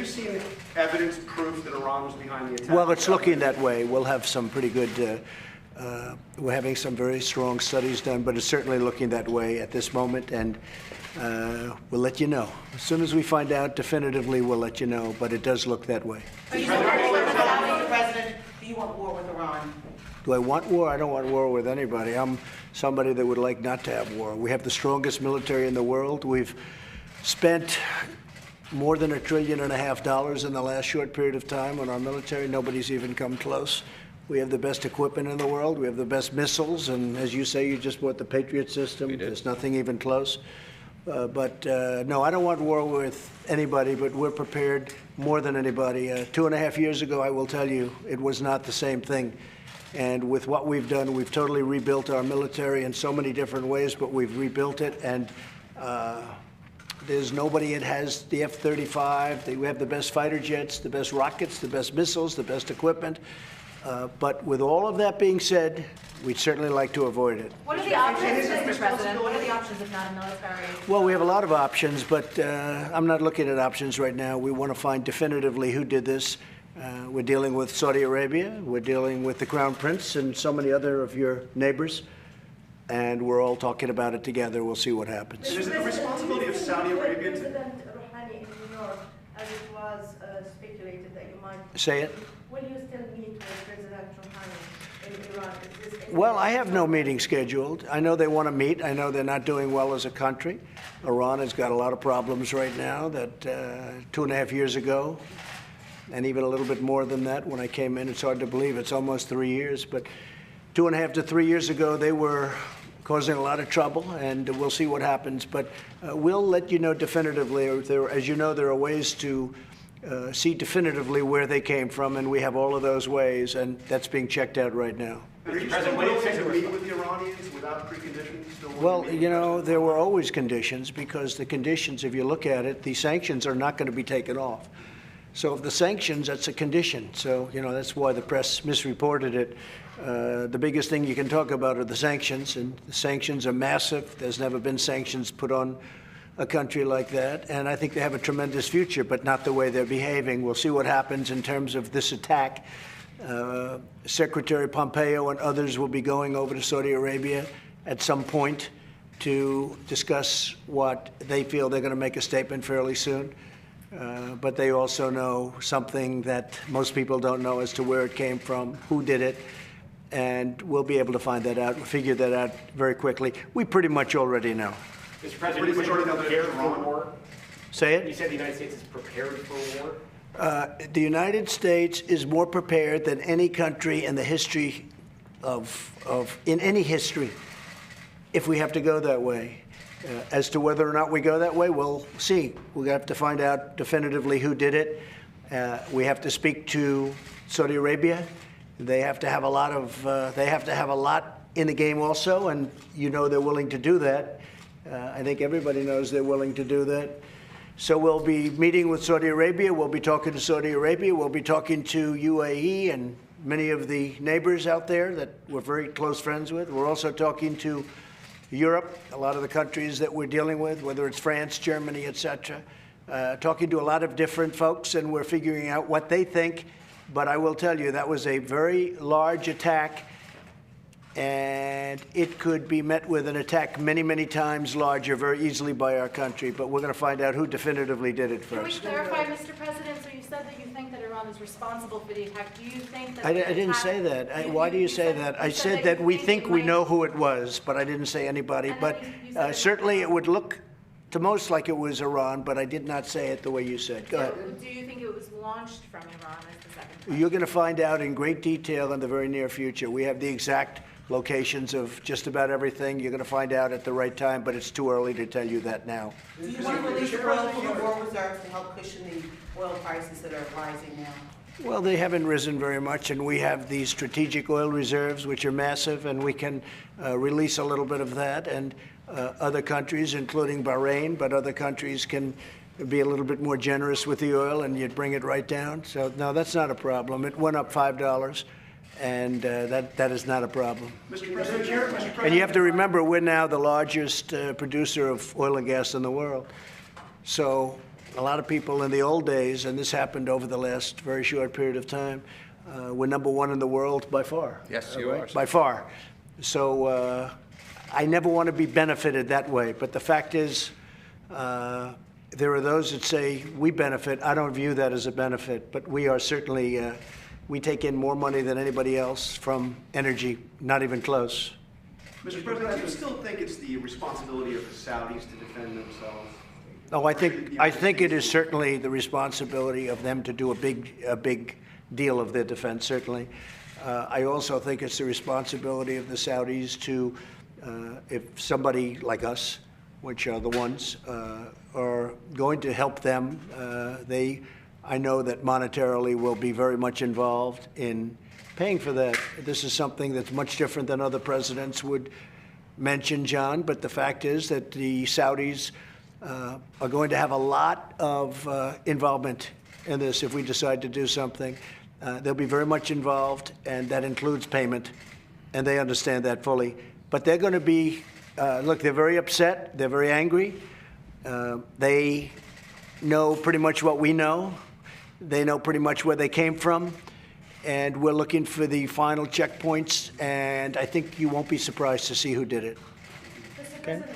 seen evidence, proof that Iran was behind the attack? Well, it's looking that way. We'll have some pretty good, we're having some very strong studies done, but it's certainly looking that way at this moment, and we'll let you know. As soon as we find out definitively, we'll let you know, but it does look that way. Mr. President, do you want war with Iran? Do I want war? I don't want war with anybody. I'm somebody that would like not to have war. We have the strongest military in the world. We've spent more than $1.5 trillion in the last short period of time on our military. Nobody's even come close. We have the best equipment in the world. We have the best missiles. And as you say, you just bought the Patriot system. There's nothing even close. No, I don't want war with anybody, but we're prepared more than anybody. 2.5 years ago, I will tell you, it was not the same thing. And with what we've done, we've totally rebuilt our military in so many different ways, but we've rebuilt it. And there's nobody that has the F-35. We have the best fighter jets, the best rockets, the best missiles, the best equipment. But with all of that being said, we'd certainly like to avoid it. What are the options, Mr. President? What are the options if not a military? Well, we have a lot of options, but I'm not looking at options right now. We want to find definitively who did this. We're dealing with Saudi Arabia. We're dealing with the Crown Prince and so many other of your neighbors. And we're all talking about it together. We'll see what happens. Is it the responsibility of Saudi Arabia to... President Rouhani in New York, as it was speculated that you might... Say it. Will you still meet with President Rouhani in Iran? Well, I have no meeting scheduled. I know they want to meet. I know they're not doing well as a country. Iran has got a lot of problems right now that 2.5 years ago, and even a little bit more than that when I came in. It's hard to believe. It's almost 3 years. But 2.5 to 3 years ago, they were causing a lot of trouble, and we'll see what happens. But we'll let you know definitively. As you know, there are ways to see definitively where they came from, and we have all of those ways, and that's being checked out right now. Are you still willing to meet with the Iranians without preconditions? Well, you know, there were always conditions, because the conditions, if you look at it, the sanctions are not going to be taken off. So if the sanctions, that's a condition. So, you know, that's why the press misreported it. The biggest thing you can talk about are the sanctions, and the sanctions are massive. There's never been sanctions put on a country like that, and I think they have a tremendous future, but not the way they're behaving. We'll see what happens in terms of this attack. Secretary Pompeo and others will be going over to Saudi Arabia at some point to discuss what they feel. They're going to make a statement fairly soon. But they also know something that most people don't know as to where it came from, who did it, and we'll be able to find that out, figure that out very quickly. We pretty much already know. Mr. President, you said you're prepared for war? Say it? You said the United States is prepared for war? The United States is more prepared than any country in the history in any history, if we have to go that way. As to whether or not we go that way, we'll see. We have to find out definitively who did it. We have to speak to Saudi Arabia. They have to have a lot in the game also, and you know they're willing to do that. I think everybody knows they're willing to do that. So we'll be meeting with Saudi Arabia. We'll be talking to Saudi Arabia. We'll be talking to UAE and many of the neighbors out there that we're very close friends with. We're also talking to Europe, a lot of the countries that we're dealing with, whether it's France, Germany, etc. Talking to a lot of different folks, and we're figuring out what they think. But I will tell you, that was a very large attack, and it could be met with an attack many, many times larger very easily by our country. But we're going to find out who definitively did it first. Can we clarify, Mr. President? So you said that you think that Iran is responsible for the attack. Do you think that I didn't say that. Why do you say that? I said that we think we know who it was, but I didn't say anybody. But certainly it would look to most like it was Iran, but I did not say it the way you said. Go ahead. Do you think it was launched from Iran as the second time? You're going to find out in great detail in the very near future. We have the exact locations of just about everything. You're going to find out at the right time, but it's too early to tell you that now. Do you want to release oil from the war reserves to help cushion the oil prices that are rising now? Well, they haven't risen very much, and we have these strategic oil reserves, which are massive, and we can release a little bit of that. And other countries, including Bahrain, but other countries can be a little bit more generous with the oil, and you'd bring it right down. So, no, that's not a problem. It went up $5. And that is not a problem. Mr. President, and you have to remember, we're now the largest producer of oil and gas in the world. So a lot of people in the old days, and this happened over the last very short period of time, we're number one in the world by far. Yes, you are. By far. So I never want to be benefited that way. But the fact is, there are those that say we benefit. I don't view that as a benefit, but we are certainly, we take in more money than anybody else from energy, not even close. Mr. President, do you still think it's the responsibility of the Saudis to defend themselves? Oh, I think it is certainly the responsibility of them to do a big deal of their defense, certainly. I also think it's the responsibility of the Saudis to, if somebody like us, which are the ones, are going to help them, I know that monetarily will be very much involved in paying for that. This is something that's much different than other presidents would mention, John, but the fact is that the Saudis are going to have a lot of involvement in this if we decide to do something. They'll be very much involved, and that includes payment, and they understand that fully. But they're going to be, look, they're very upset. They're very angry. They know pretty much what we know. They know pretty much where they came from. And we're looking for the final checkpoints, and I think you won't be surprised to see who did it. Mr. President,